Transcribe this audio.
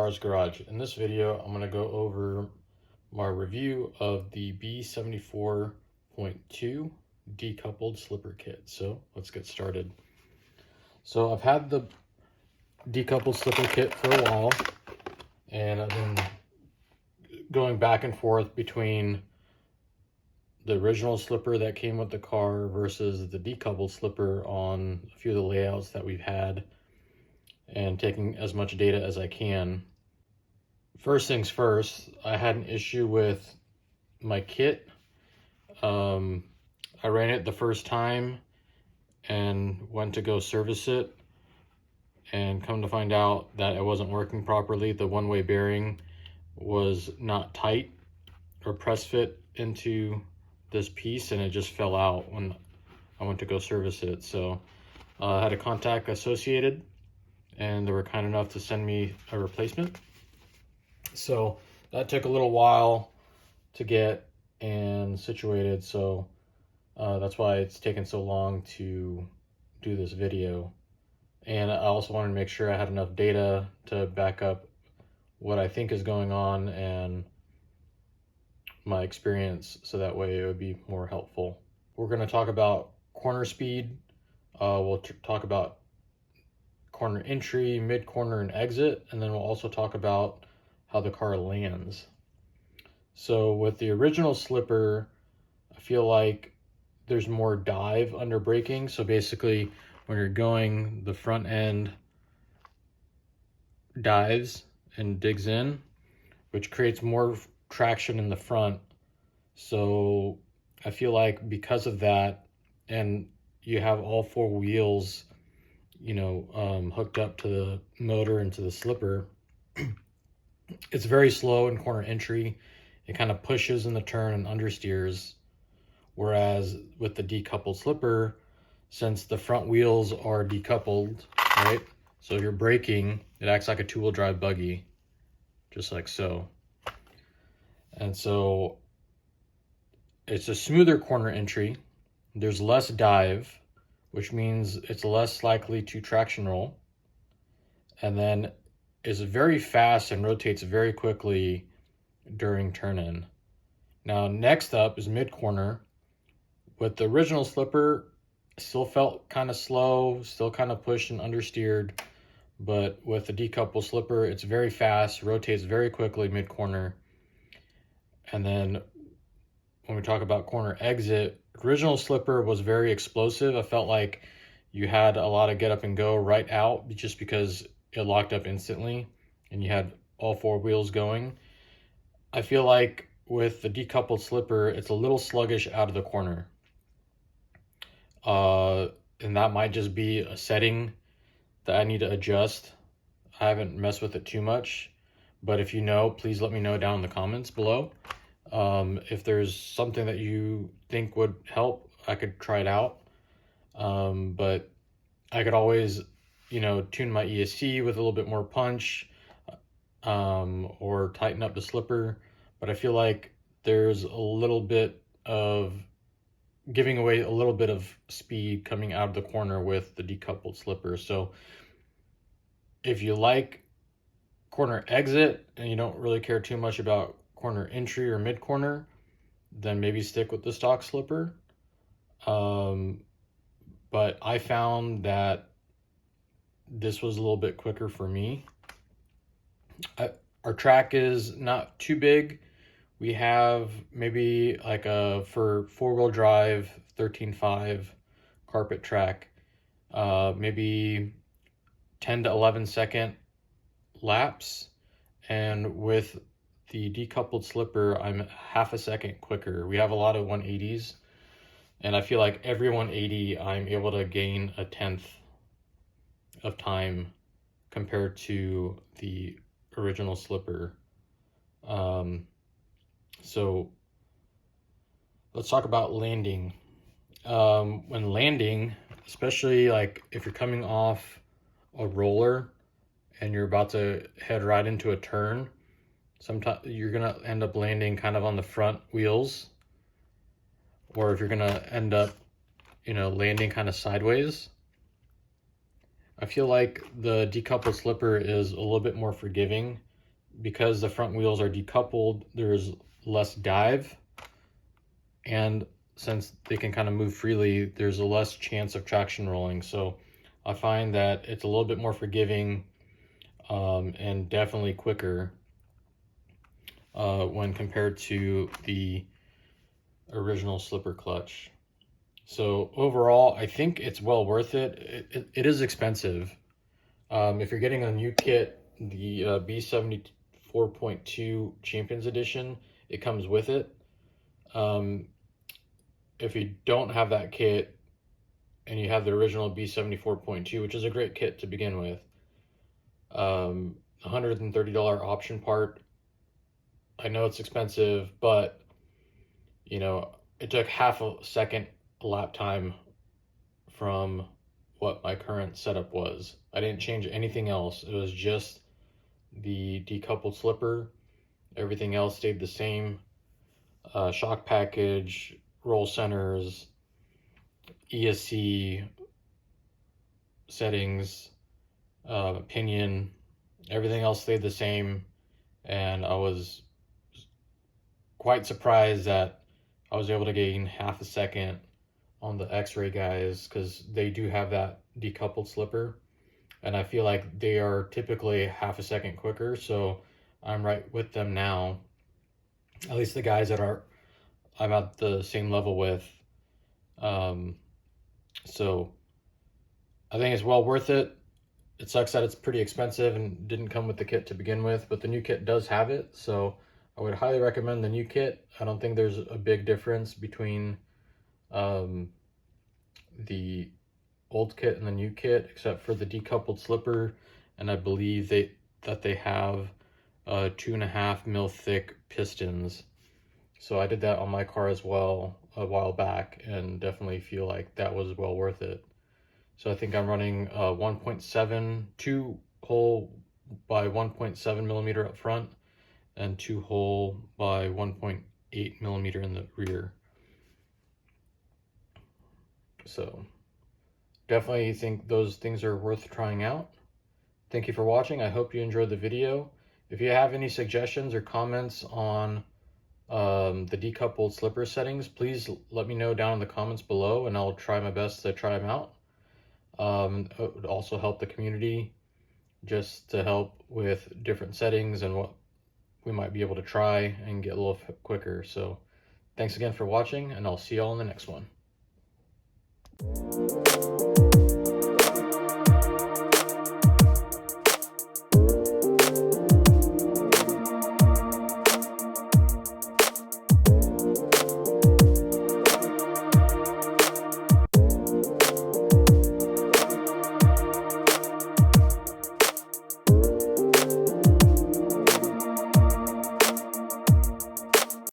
Cars Garage. In this video, I'm going to go over my review of the B74.2 Decoupled slipper kit. So let's get started. So I've had the decoupled slipper kit for a while, and I've been going back and forth between the original slipper that came with the car versus the decoupled slipper on a few of the layouts that we've had, and taking as much data as I can. First things first, I had an issue with my kit. I ran it the first time and went to go service it, and come to find out that it wasn't working properly. The one-way bearing was not tight or press fit into this piece, and it just fell out when I went to go service it. So I had to contact Associated, and they were kind enough to send me a replacement. So that took a little while to get and situated, so that's why it's taken so long to do this video. And I also wanted to make sure I had enough data to back up what I think is going on and my experience, so that way it would be more helpful. We're going to talk about corner speed. We'll talk about corner entry, mid corner, and exit, and then we'll also talk about how the car lands. So with the original slipper, I feel like there's more dive under braking. So basically, when you're going, the front end dives and digs in, which creates more traction in the front. So I feel like because of that, and you have all four wheels, hooked up to the motor and to the slipper, it's very slow in corner entry. It kind of pushes in the turn and understeers. Whereas with the decoupled slipper, since the front wheels are decoupled, right? So if you're braking, it acts like a two-wheel drive buggy, just like so. And so it's a smoother corner entry. There's less dive, which means it's less likely to traction roll. And then is very fast and rotates very quickly during turn-in. Now, next up is mid-corner. With the original slipper, still felt kind of slow, still kind of pushed and understeered, but with the decoupled slipper, it's very fast, rotates very quickly mid-corner. And then when we talk about corner exit, original slipper was very explosive. I felt like you had a lot of get up and go right out, just because it locked up instantly and you had all four wheels going. I feel like with the decoupled slipper, it's a little sluggish out of the corner. And that might just be a setting that I need to adjust. I haven't messed with it too much, but if you know, please let me know down in the comments below. If there's something that you think would help, I could try it out. But I could always, tune my ESC with a little bit more punch, or tighten up the slipper. But I feel like there's a little bit of giving away a little bit of speed coming out of the corner with the decoupled slipper. So if you like corner exit and you don't really care too much about corner entry or mid corner, then maybe stick with the stock slipper. But I found that this was a little bit quicker for me. Our track is not too big. We have maybe like for four-wheel drive 13.5 carpet track, maybe 10 to 11 second laps, and with the decoupled slipper, I'm half a second quicker. We have a lot of 180s, and I feel like every 180 I'm able to gain a 1/10 of time compared to the original slipper. So let's talk about landing. When landing, especially like if you're coming off a roller and you're about to head right into a turn, sometimes you're gonna end up landing kind of on the front wheels, or if you're gonna end up, landing kind of sideways. I feel like the decoupled slipper is a little bit more forgiving because the front wheels are decoupled, there's less dive, and since they can kind of move freely, there's a less chance of traction rolling. So I find that it's a little bit more forgiving and definitely quicker when compared to the original slipper clutch. So overall, I think it's well worth it. It is expensive. If you're getting a new kit, the B74.2 Champions Edition, it comes with it. If you don't have that kit and you have the original B74.2, which is a great kit to begin with, $130 option part. I know it's expensive, but you know, it took half a second lap time from what my current setup was. I didn't change anything else. It was just the decoupled slipper. Everything else stayed the same. Shock package, roll centers, ESC settings, pinion, everything else stayed the same. And I was quite surprised that I was able to gain half a second on the X-Ray guys, because they do have that decoupled slipper, and I feel like they are typically half a second quicker. So I'm right with them now, at least the guys that I'm at the same level with. So I think it's well worth it. It sucks that it's pretty expensive and didn't come with the kit to begin with, but the new kit does have it, so I would highly recommend the new kit. I don't think there's a big difference between the old kit and the new kit, except for the decoupled slipper, and I believe that they have 2.5 mil thick pistons. So I did that on my car as well a while back, and definitely feel like that was well worth it. So I think I'm running 1.7, 2 hole by 1.7 millimeter up front, and 2 hole by 1.8 millimeter in the rear. So definitely think those things are worth trying out. Thank you for watching. I hope you enjoyed the video. If you have any suggestions or comments on the decoupled slipper settings, please let me know down in the comments below, and I'll try my best to try them out. It would also help the community, just to help with different settings and what we might be able to try and get a little quicker. So thanks again for watching, and I'll see y'all in the next one.